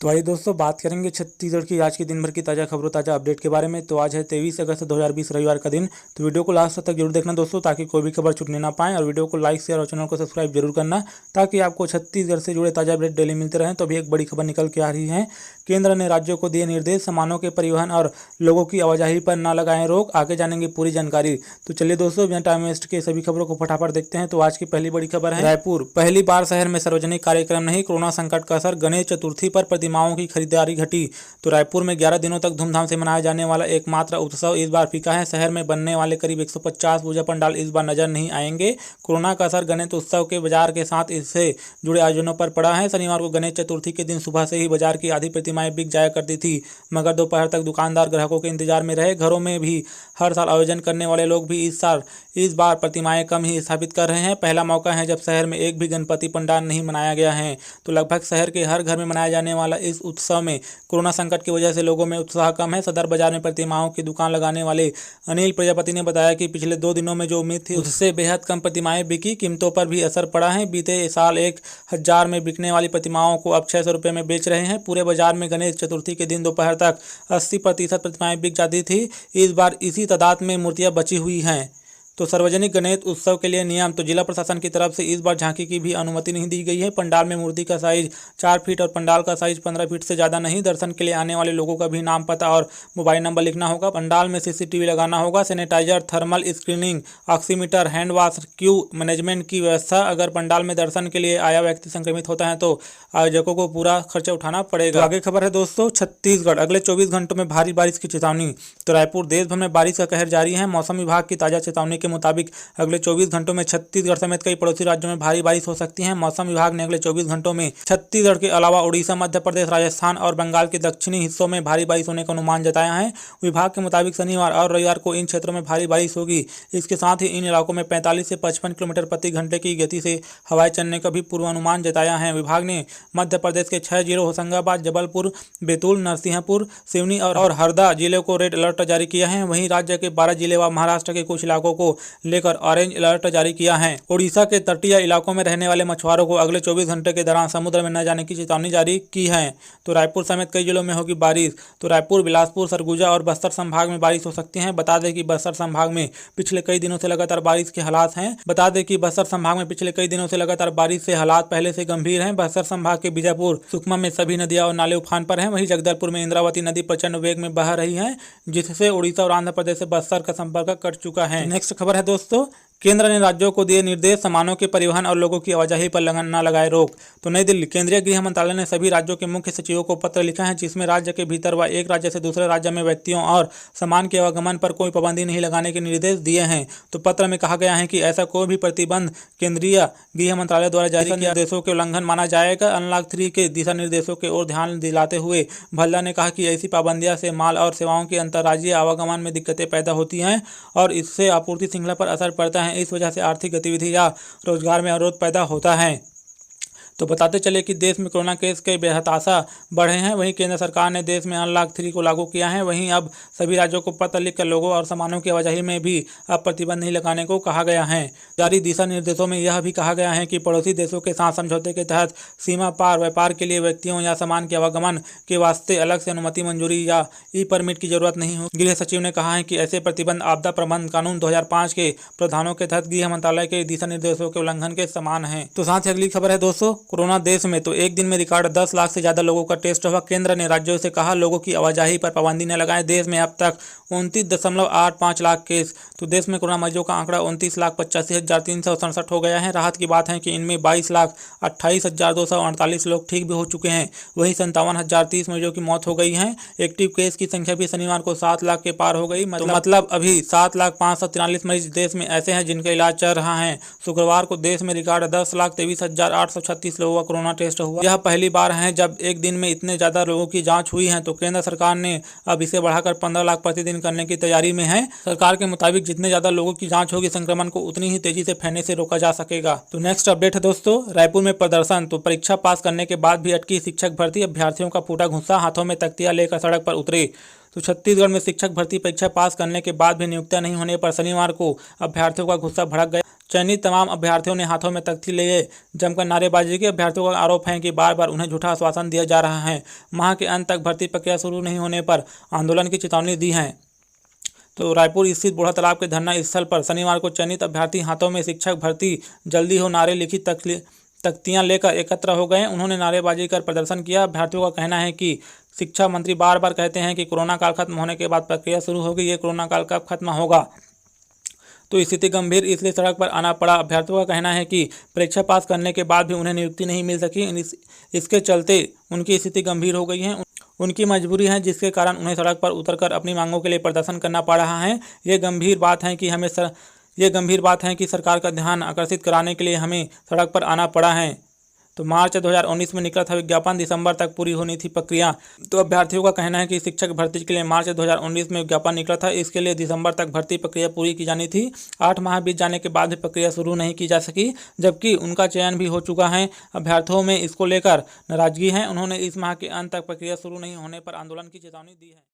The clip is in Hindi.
तो आइए दोस्तों बात करेंगे छत्तीसगढ़ की आज के दिन भर की ताज़ा खबरों ताज़ा अपडेट के बारे में। तो आज है 23 अगस्त 2020 रविवार का दिन। तो वीडियो को लास्ट तक जरूर देखना दोस्तों, ताकि कोई भी खबर छूटने ना पाए। और वीडियो को लाइक शेयर और चैनल को सब्सक्राइब जरूर करना, ताकि आपको छत्तीसगढ़ से जुड़े ताज़ा अपडेट डेली मिलते रहें। तो अभी एक बड़ी खबर निकल के आ रही है। केंद्र ने राज्यों को दिए निर्देश, सामानों के परिवहन और लोगों की आवाजाही पर न लगाएं रोक। आगे जानेंगे पूरी जानकारी। तो चलिए दोस्तों, बिना टाइम वेस्ट के सभी खबरों को फटाफट देखते हैं। तो आज की पहली बड़ी खबर है, रायपुर पहली बार शहर में सार्वजनिक कार्यक्रम नहीं, कोरोना संकट का असर। गणेश चतुर्थी पर प्रतिमाओं की खरीदारी घटी। तो रायपुर में 11 दिनों तक धूमधाम से मनाया जाने वाला एकमात्र उत्सव इस बार फीका है। शहर में बनने वाले करीब 150 पूजा पंडाल इस बार नजर नहीं आएंगे। कोरोना का असर गणेश उत्सव के बाजार के साथ इससे जुड़े आयोजनों पर पड़ा है। शनिवार को गणेश चतुर्थी के दिन सुबह से ही बाजार की आधी प्रतिमाएं बिक जाया करती थी, मगर दोपहर तक दुकानदार ग्राहकों के इंतजार में रहे। घरों में भी हर साल आयोजन करने वाले लोग भी इस बार प्रतिमाएं कम ही स्थापित कर रहे हैं। पहला मौका है जब शहर में एक भी गणपति पंडाल नहीं मनाया गया है। तो लगभग शहर के हर घर में मनाया जाने वाला इस उत्सव में कोरोना संकट की वजह से लोगों में उत्साह कम है। सदर बाजार में प्रतिमाओं की दुकान लगाने वाले अनिल प्रजापति ने बताया कि पिछले 2 दिनों में जो उम्मीद थी उससे बेहद कम प्रतिमाएं बिकी। कीमतों पर भी असर पड़ा है। बीते साल 1000 में बिकने वाली प्रतिमाओं को अब 600 रुपये में बेच रहे हैं। पूरे बाजार में गणेश चतुर्थी के दिन दोपहर तक 80% प्रतिमाएं बिक जाती थी। इस बार इसी तादाद में मूर्तियां बची हुई हैं। तो सार्वजनिक गणेश उत्सव के लिए नियम। तो जिला प्रशासन की तरफ से इस बार झांकी की भी अनुमति नहीं दी गई है। पंडाल में मूर्ति का साइज 4 फीट और पंडाल का साइज 15 फीट से ज़्यादा नहीं। दर्शन के लिए आने वाले लोगों का भी नाम, पता और मोबाइल नंबर लिखना होगा। पंडाल में CCTV लगाना होगा। Sanitiser, thermal screening, oximeter, hand wash, queue management की व्यवस्था। अगर पंडाल में दर्शन के लिए आया व्यक्ति संक्रमित होता है तो आयोजकों को पूरा खर्चा उठाना पड़ेगा। तो आगे खबर है दोस्तों, छत्तीसगढ़ अगले 24 घंटों में भारी बारिश की चेतावनी। तो रायपुर देश भर में बारिश का कहर जारी है। मौसम विभाग की ताज़ा चेतावनी के मुताबिक अगले 24 घंटों में छत्तीसगढ़ समेत कई पड़ोसी राज्यों में भारी बारिश हो सकती है। मौसम विभाग ने अगले 24 घंटों में छत्तीसगढ़ के अलावा उड़ीसा, मध्य प्रदेश, राजस्थान और बंगाल के दक्षिणी हिस्सों में भारी बारिश होने का अनुमान जताया है। विभाग के मुताबिक शनिवार और रविवार को इन क्षेत्रों में भारी बारिश होगी। इसके साथ ही इन इलाकों में 45 से 55 किलोमीटर प्रति घंटे की गति से हवाएं चलने का भी पूर्वानुमान जताया है। विभाग ने मध्य प्रदेश के 6 जिलों होशंगाबाद, जबलपुर, बैतूल, नरसिंहपुर, सिवनी और हरदा जिले को रेड अलर्ट जारी किया है। वहीं राज्य के 12 जिले व महाराष्ट्र के कुछ इलाकों को लेकर ऑरेंज अलर्ट जारी किया है। ओडिशा के तटीय इलाकों में रहने वाले मछुआरों को अगले 24 घंटे के दौरान समुद्र में न जाने की चेतावनी जारी की है। तो रायपुर समेत कई जिलों में होगी बारिश। तो रायपुर, बिलासपुर, सरगुजा और बस्तर संभाग में बारिश हो सकती है। बता दें कि बस्तर संभाग में पिछले कई दिनों से लगातार बारिश के हालात पहले से गंभीर हैं। बस्तर संभाग के बीजापुर, सुकमा में सभी नदियां और नाले उफान पर हैं। वहीं जगदलपुर में इंद्रावती नदी प्रचंड वेग में बह रही है, जिससे उड़ीसा और आंध्र प्रदेश से बस्तर का संपर्क कट चुका है। नेक्स्ट खबर है दोस्तों, केंद्र ने राज्यों को दिए निर्देश, सामानों के परिवहन और लोगों की आवाजाही पर न लगाए रोक। तो नई दिल्ली, केंद्रीय गृह मंत्रालय ने सभी राज्यों के मुख्य सचिवों को पत्र लिखा है, जिसमें राज्य के भीतर व एक राज्य से दूसरे राज्य में व्यक्तियों और सामान के आवागमन पर कोई पाबंदी नहीं लगाने के निर्देश दिए हैं। तो पत्र में कहा गया है कि ऐसा कोई भी प्रतिबंध केंद्रीय गृह मंत्रालय द्वारा जारी किए निर्देशों के उल्लंघन माना जाएगा। अनलॉक 3 के दिशा निर्देशों की ओर ध्यान दिलाते हुए भल्ला ने कहा कि ऐसी पाबंदियों से माल और सेवाओं के अंतर्राज्यीय आवागमन में दिक्कतें पैदा होती हैं और इससे आपूर्ति श्रृंखला पर असर पड़ता है। इस वजह से आर्थिक गतिविधि या रोजगार में अवरोध पैदा होता है। तो बताते चले कि देश में कोरोना केस के बेहताशा बढ़े हैं। वहीं केंद्र सरकार ने देश में अनलॉक 3 को लागू किया है। वहीं अब सभी राज्यों को पत्र लिखकर लोगों और सामानों की आवाजाही में भी अब प्रतिबंध नहीं लगाने को कहा गया है। जारी दिशा निर्देशों में यह भी कहा गया है कि पड़ोसी देशों के साथ समझौते के तहत सीमा पार व्यापार के लिए व्यक्तियों या सामान के आवागमन के वास्ते अलग से अनुमति, मंजूरी या परमिट की जरूरत नहीं होगी। गृह सचिव ने कहा है कि ऐसे प्रतिबंध आपदा प्रबंधन कानून 2005 के प्रावधानों के तहत गृह मंत्रालय के दिशा निर्देशों के उल्लंघन के समान है। तो साथ ही अगली खबर है दोस्तों, कोरोना देश में तो एक दिन में रिकॉर्ड 10 लाख से ज्यादा लोगों का टेस्ट हुआ। केंद्र ने राज्यों से कहा लोगों की आवाजाही पर पाबंदी न लगाएं। देश में अब तक 29.85 लाख केस। तो देश में कोरोना मरीजों का आंकड़ा 29,85,367 हो गया है। राहत की बात है कि इनमें 22,28,248 लोग ठीक भी हो चुके हैं। वहीं 57,030 मरीजों की मौत हो गई है। एक्टिव केस की संख्या भी शनिवार को 7 लाख के पार हो गई। मतलब अभी 7,05,43 मरीज देश में ऐसे हैं जिनका इलाज चल रहा है। शुक्रवार को देश में रिकॉर्ड 10,23,836 लोगों का कोरोना टेस्ट हुआ। यह पहली बार है जब एक दिन में इतने ज्यादा लोगों की जांच हुई है। तो केंद्र सरकार ने अब इसे बढ़ाकर 15 लाख प्रतिदिन करने की तैयारी में है। सरकार के मुताबिक जितने ज्यादा लोगों की जांच होगी, संक्रमण को उतनी ही तेजी से फैलने से रोका जा सकेगा। तो नेक्स्ट अपडेट है दोस्तों, रायपुर में प्रदर्शन। तो परीक्षा पास करने के बाद भी अटकी शिक्षक भर्ती। अभ्यर्थियों का फूटा गुस्सा, हाथों में तख्तियां लेकर सड़क पर उतरे। तो छत्तीसगढ़ में शिक्षक भर्ती परीक्षा पास करने के बाद भी नियुक्तियां नहीं होने पर शनिवार को अभ्यर्थियों का गुस्सा भड़क गया। चयनित तमाम अभ्यर्थियों ने हाथों में तख्ती लिए जमकर नारेबाजी की। अभ्यर्थियों का आरोप है कि बार बार उन्हें झूठा आश्वासन दिया जा रहा है। माह के अंत तक भर्ती प्रक्रिया शुरू नहीं होने पर आंदोलन की चेतावनी दी है। तो रायपुर स्थित बूढ़ा तालाब के धरना स्थल पर शनिवार को चयनित अभ्यर्थी हाथों में शिक्षक भर्ती जल्दी हो नारे लिखी तख्तियां लेकर एकत्र हो गए। उन्होंने नारेबाजी कर प्रदर्शन किया। अभ्यर्थियों का कहना है कि शिक्षा मंत्री बार बार कहते हैं कि कोरोना काल खत्म होने के बाद प्रक्रिया शुरू होगी। ये कोरोना काल कब खत्म होगा? तो स्थिति गंभीर, इसलिए सड़क पर आना पड़ा। अभ्यर्थियों का कहना है कि परीक्षा पास करने के बाद भी उन्हें नियुक्ति नहीं मिल सकी। इसके चलते उनकी स्थिति गंभीर हो गई है। उनकी मजबूरी है जिसके कारण उन्हें सड़क पर उतरकर अपनी मांगों के लिए प्रदर्शन करना पड़ रहा है। ये गंभीर बात है कि सरकार का ध्यान आकर्षित कराने के लिए हमें सड़क पर आना पड़ा है। तो मार्च 2019 में निकला था विज्ञापन, दिसंबर तक पूरी होनी थी प्रक्रिया। तो अभ्यर्थियों का कहना है कि शिक्षक भर्ती के लिए मार्च 2019 में विज्ञापन निकला था, इसके लिए दिसंबर तक भर्ती प्रक्रिया पूरी की जानी थी। 8 माह बीत जाने के बाद भी प्रक्रिया शुरू नहीं की जा सकी, जबकि उनका चयन भी हो चुका है। अभ्यर्थियों में इसको लेकर नाराजगी है। उन्होंने इस माह के अंत तक प्रक्रिया शुरू नहीं होने पर आंदोलन की चेतावनी दी है।